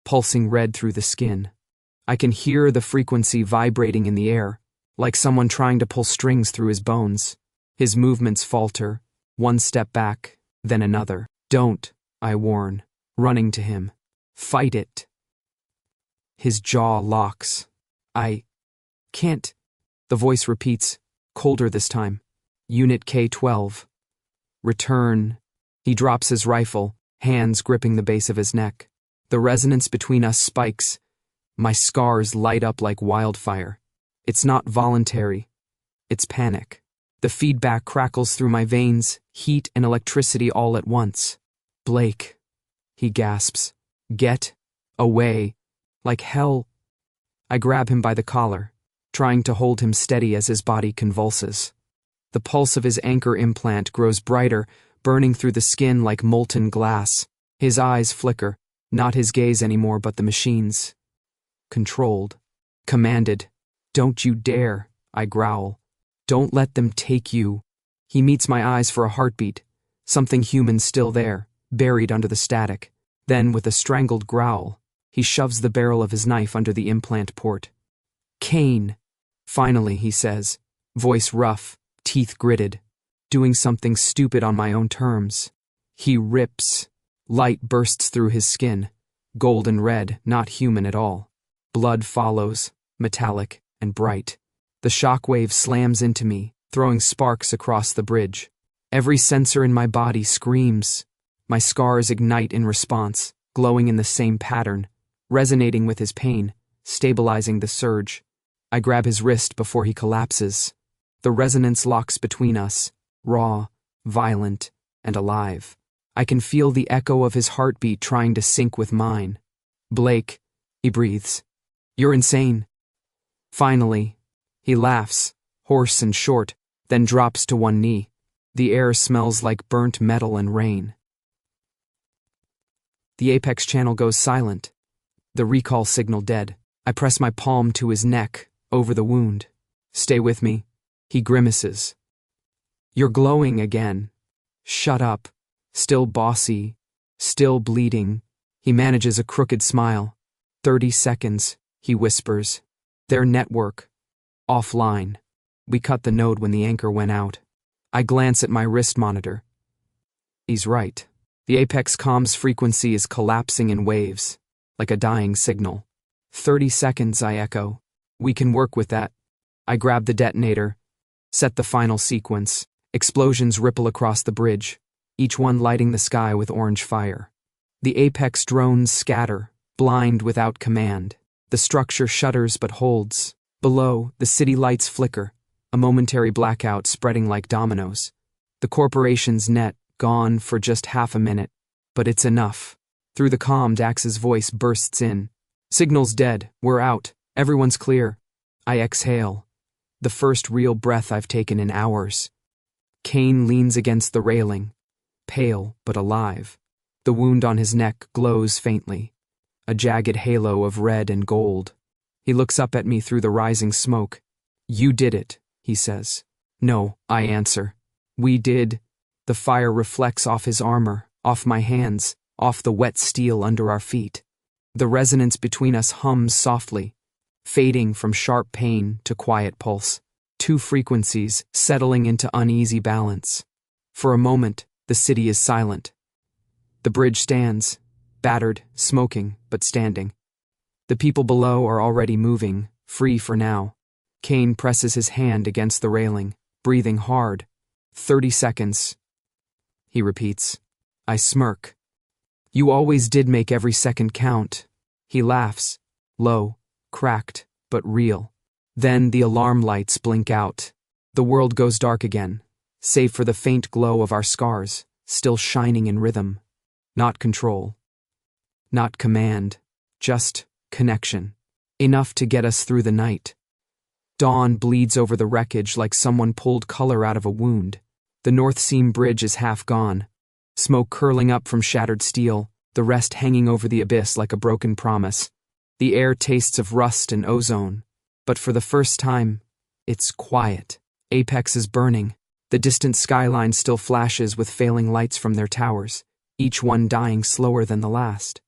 pulsing red through the skin. I can hear the frequency vibrating in the air, like someone trying to pull strings through his bones. His movements falter, one step back, then another. Don't, I warn, running to him. Fight it. His jaw locks. I can't. The voice repeats, colder this time. Unit K-12. Return. He drops his rifle, hands gripping the base of his neck. The resonance between us spikes. My scars light up like wildfire. It's not voluntary. It's panic. The feedback crackles through my veins, heat and electricity all at once. Blake, he gasps. Get away. Like hell. I grab him by the collar, trying to hold him steady as his body convulses. The pulse of his anchor implant grows brighter, burning through the skin like molten glass. His eyes flicker, not his gaze anymore but the machine's. Controlled. Commanded. Don't you dare, I growl. Don't let them take you. He meets my eyes for a heartbeat, something human still there, buried under the static. Then, with a strangled growl, he shoves the barrel of his knife under the implant port. Kane. Finally, he says, voice rough, teeth gritted. Doing something stupid on my own terms. He rips. Light bursts through his skin. Golden red, not human at all. Blood follows, metallic and bright. The shockwave slams into me, throwing sparks across the bridge. Every sensor in my body screams. My scars ignite in response, glowing in the same pattern, resonating with his pain, stabilizing the surge. I grab his wrist before he collapses. The resonance locks between us, raw, violent, and alive. I can feel the echo of his heartbeat trying to sync with mine. Blake, he breathes. You're insane. Finally, he laughs, hoarse and short, then drops to one knee. The air smells like burnt metal and rain. The Apex channel goes silent. The recall signal dead. I press my palm to his neck, over the wound. Stay with me. He grimaces. You're glowing again. Shut up. Still bossy. Still bleeding. He manages a crooked smile. 30 seconds, he whispers. Their network. Offline. We cut the node when the anchor went out. I glance at my wrist monitor. He's right. The Apex comms frequency is collapsing in waves, like a dying signal. 30 seconds, I echo. We can work with that. I grab the detonator. Set the final sequence. Explosions ripple across the bridge, each one lighting the sky with orange fire. The Apex drones scatter, blind without command. The structure shudders but holds. Below, the city lights flicker, a momentary blackout spreading like dominoes. The corporation's net gone for just half a minute, but it's enough. Through the comm, Dax's voice bursts in. Signal's dead. We're out. Everyone's clear. I exhale. The first real breath I've taken in hours. Kane leans against the railing, pale but alive. The wound on his neck glows faintly, a jagged halo of red and gold. He looks up at me through the rising smoke. You did it, he says. No, I answer. We did. The fire reflects off his armor, off my hands, off the wet steel under our feet. The resonance between us hums softly, fading from sharp pain to quiet pulse. Two frequencies settling into uneasy balance. For a moment, the city is silent. The bridge stands, battered, smoking, but standing. The people below are already moving, free for now. Kane presses his hand against the railing, breathing hard. 30 seconds. He repeats. I smirk. You always did make every second count. He laughs, low, cracked, but real. Then the alarm lights blink out. The world goes dark again, save for the faint glow of our scars, still shining in rhythm. Not control. Not command. Just connection. Enough to get us through the night. Dawn bleeds over the wreckage like someone pulled color out of a wound. The North Seam Bridge is half gone. Smoke curling up from shattered steel, the rest hanging over the abyss like a broken promise. The air tastes of rust and ozone. But for the first time, it's quiet. Apex is burning. The distant skyline still flashes with failing lights from their towers, each one dying slower than the last.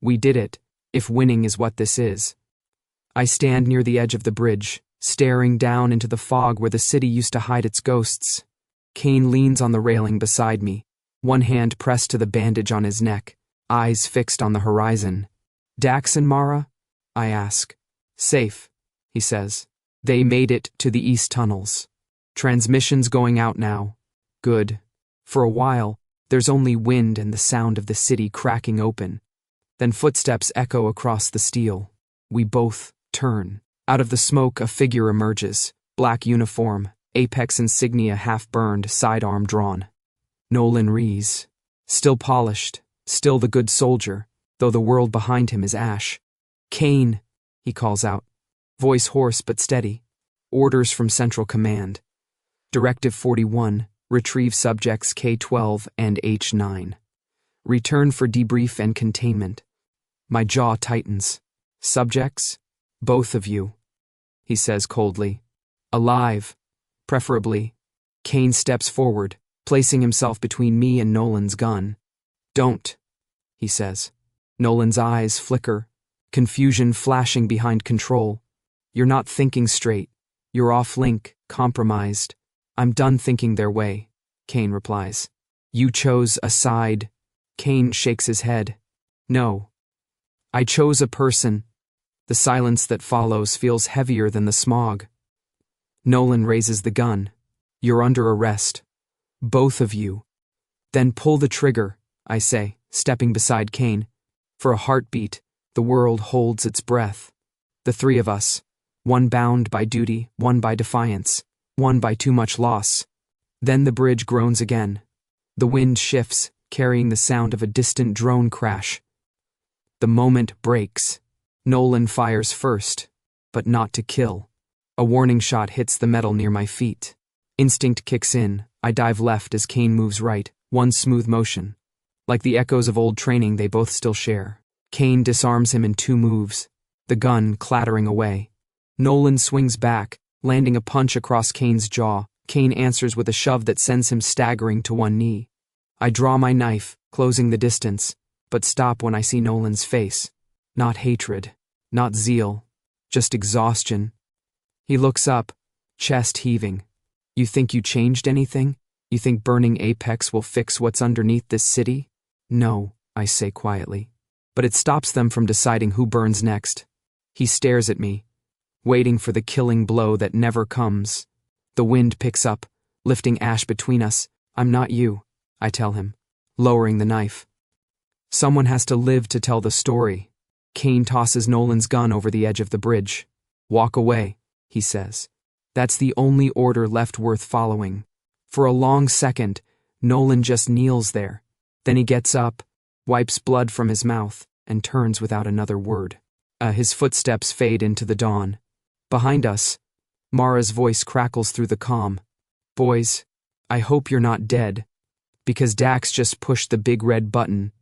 We did it, if winning is what this is. I stand near the edge of the bridge, staring down into the fog where the city used to hide its ghosts. Kane leans on the railing beside me, one hand pressed to the bandage on his neck, eyes fixed on the horizon. Dax and Mara? I ask. Safe, he says. They made it to the east tunnels. Transmissions going out now. Good. For a while, there's only wind and the sound of the city cracking open. Then footsteps echo across the steel. We both turn. Out of the smoke, a figure emerges. Black uniform, Apex insignia half-burned, sidearm drawn. Nolan Rees. Still polished, still the good soldier, though the world behind him is ash. Kane, he calls out. Voice hoarse but steady. Orders from Central Command. Directive 41, retrieve subjects K-12 and H-9. Return for debrief and containment. My jaw tightens. Subjects? Both of you, he says coldly. Alive, preferably. Kane steps forward, placing himself between me and Nolan's gun. Don't, he says. Nolan's eyes flicker, confusion flashing behind control. You're not thinking straight. You're off-link, compromised. I'm done thinking their way, Kane replies. You chose a side. Kane shakes his head. No. I chose a person. The silence that follows feels heavier than the smog. Nolan raises the gun. You're under arrest. Both of you. Then pull the trigger, I say, stepping beside Kane. For a heartbeat, the world holds its breath. The three of us. One bound by duty, one by defiance, one by too much loss. Then the bridge groans again. The wind shifts, carrying the sound of a distant drone crash. The moment breaks. Nolan fires first, but not to kill. A warning shot hits the metal near my feet. Instinct kicks in. I dive left as Kane moves right, one smooth motion. Like the echoes of old training they both still share. Kane disarms him in 2 moves, the gun clattering away. Nolan swings back, landing a punch across Kane's jaw. Kane answers with a shove that sends him staggering to one knee. I draw my knife, closing the distance, but stop when I see Nolan's face. Not hatred, not zeal, just exhaustion. He looks up, chest heaving. You think you changed anything? You think burning Apex will fix what's underneath this city? No, I say quietly. But it stops them from deciding who burns next. He stares at me, waiting for the killing blow that never comes. The wind picks up, lifting ash between us. I'm not you, I tell him, lowering the knife. Someone has to live to tell the story. Kane tosses Nolan's gun over the edge of the bridge. Walk away, he says. That's the only order left worth following. For a long second, Nolan just kneels there. Then he gets up, wipes blood from his mouth, and turns without another word. His footsteps fade into the dawn. Behind us, Mara's voice crackles through the calm. Boys, I hope you're not dead, because Dax just pushed the big red button.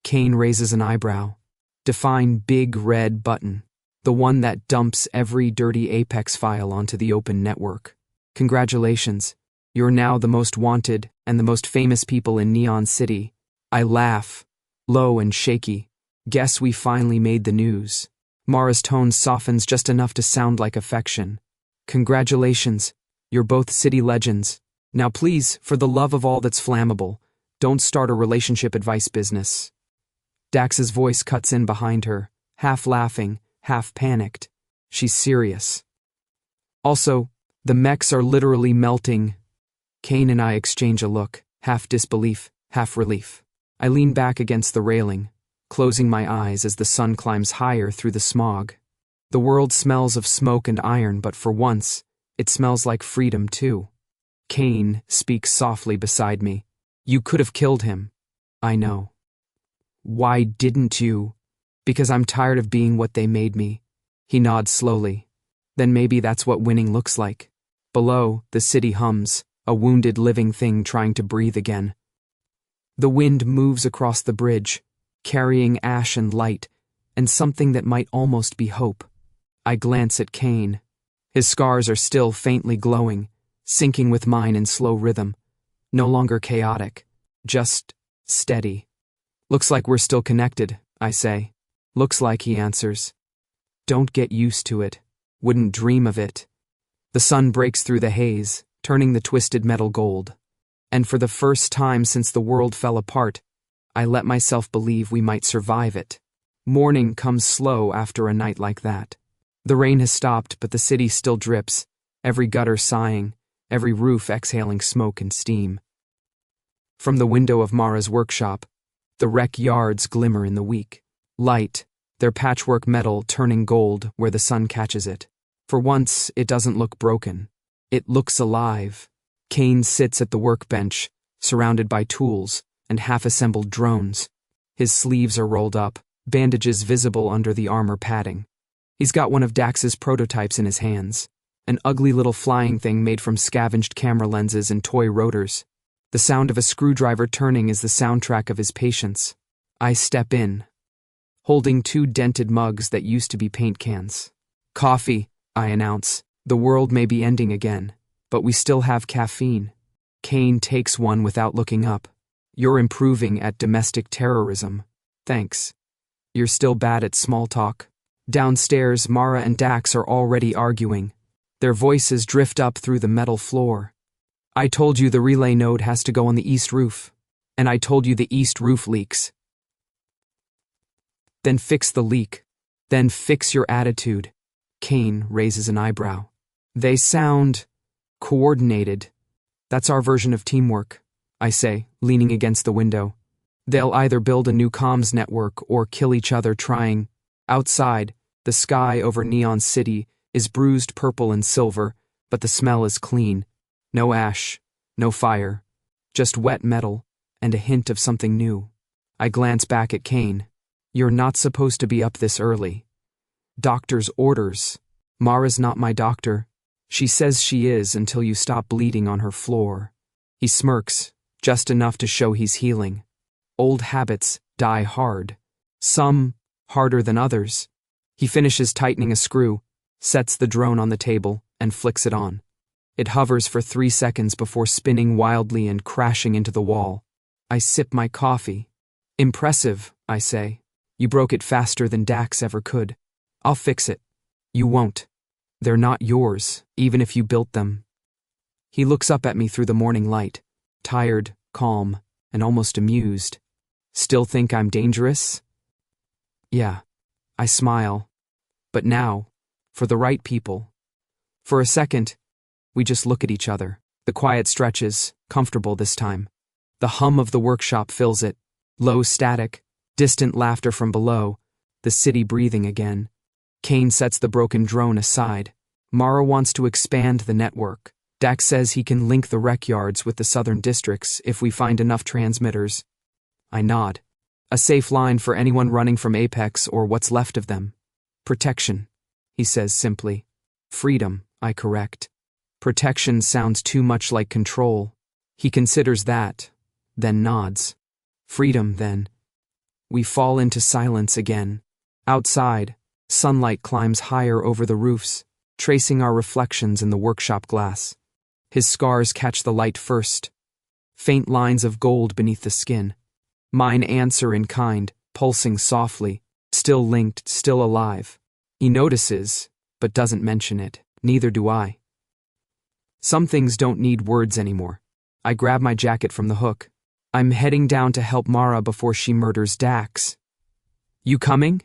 Kane raises an eyebrow. Define big red button. The one that dumps every dirty Apex file onto the open network. Congratulations. You're now the most wanted and the most famous people in Neon City. I laugh, low and shaky. Guess we finally made the news. Mara's tone softens just enough to sound like affection. Congratulations. You're both city legends. Now please, for the love of all that's flammable, don't start a relationship advice business. Dax's voice cuts in behind her, half laughing, half panicked. She's serious. Also, the mechs are literally melting. Kane and I exchange a look, half disbelief, half relief. I lean back against the railing, closing my eyes as the sun climbs higher through the smog. The world smells of smoke and iron, but for once, it smells like freedom too. Kane speaks softly beside me. You could have killed him. I know. Why didn't you? Because I'm tired of being what they made me. He nods slowly. Then maybe that's what winning looks like. Below, the city hums, a wounded living thing trying to breathe again. The wind moves across the bridge, carrying ash and light, and something that might almost be hope. I glance at Kane. His scars are still faintly glowing, syncing with mine in slow rhythm. No longer chaotic, just steady. Looks like we're still connected, I say. Looks like, he answers. Don't get used to it. Wouldn't dream of it. The sun breaks through the haze, turning the twisted metal gold. And for the first time since the world fell apart, I let myself believe we might survive it. Morning comes slow after a night like that. The rain has stopped, but the city still drips, every gutter sighing, every roof exhaling smoke and steam. From the window of Mara's workshop, the wreck yards glimmer in the weak light, their patchwork metal turning gold where the sun catches it. For once, it doesn't look broken. It looks alive. Kane sits at the workbench, surrounded by tools and half-assembled drones. His sleeves are rolled up, bandages visible under the armor padding. He's got one of Dax's prototypes in his hands, an ugly little flying thing made from scavenged camera lenses and toy rotors. The sound of a screwdriver turning is the soundtrack of his patience. I step in, holding 2 dented mugs that used to be paint cans. Coffee, I announce. The world may be ending again, but we still have caffeine. Kane takes one without looking up. You're improving at domestic terrorism. Thanks. You're still bad at small talk. Downstairs, Mara and Dax are already arguing. Their voices drift up through the metal floor. I told you the relay node has to go on the east roof. And I told you the east roof leaks. Then fix the leak. Then fix your attitude. Kane raises an eyebrow. They sound coordinated. That's our version of teamwork, I say, leaning against the window. They'll either build a new comms network or kill each other trying. Outside, the sky over Neon City is bruised purple and silver, but the smell is clean. No ash, no fire, just wet metal and a hint of something new. I glance back at Kane. You're not supposed to be up this early. Doctor's orders. Mara's not my doctor. She says she is until you stop bleeding on her floor. He smirks, just enough to show he's healing. Old habits die hard. Some harder than others. He finishes tightening a screw, sets the drone on the table, and flicks it on. It hovers for 3 seconds before spinning wildly and crashing into the wall. I sip my coffee. Impressive, I say. You broke it faster than Dax ever could. I'll fix it. You won't. They're not yours, even if you built them. He looks up at me through the morning light, tired, calm, and almost amused. Still think I'm dangerous? Yeah. I smile. But now, for the right people. For a second, we just look at each other. The quiet stretches, comfortable this time. The hum of the workshop fills it. Low static, distant laughter from below, the city breathing again. Kane sets the broken drone aside. Mara wants to expand the network. Dax says he can link the wreck yards with the southern districts if we find enough transmitters. I nod. A safe line for anyone running from Apex or what's left of them. Protection, he says simply. Freedom, I correct. Protection sounds too much like control. He considers that, then nods. Freedom, then. We fall into silence again. Outside, sunlight climbs higher over the roofs, tracing our reflections in the workshop glass. His scars catch the light first. Faint lines of gold beneath the skin. Mine answer in kind, pulsing softly, still linked, still alive. He notices, but doesn't mention it. Neither do I. Some things don't need words anymore. I grab my jacket from the hook. I'm heading down to help Mara before she murders Dax. You coming?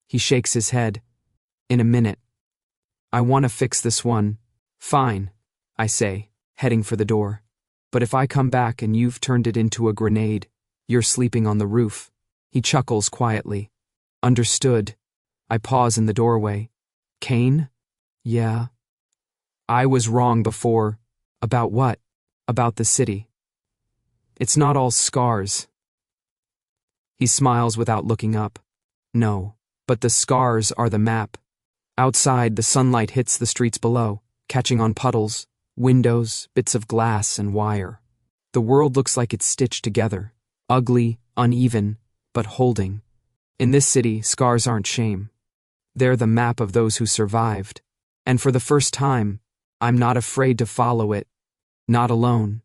He shakes his head. In a minute. I want to fix this one. Fine, I say, heading for the door. But if I come back and you've turned it into a grenade, you're sleeping on the roof. He chuckles quietly. Understood. I pause in the doorway. Kane? Yeah. I was wrong before. About what? About the city. It's not all scars. He smiles without looking up. No, but the scars are the map. Outside, the sunlight hits the streets below, catching on puddles, windows, bits of glass, and wire. The world looks like it's stitched together, ugly, uneven, but holding. In this city, scars aren't shame. They're the map of those who survived. And for the first time, I'm not afraid to follow it. Not alone.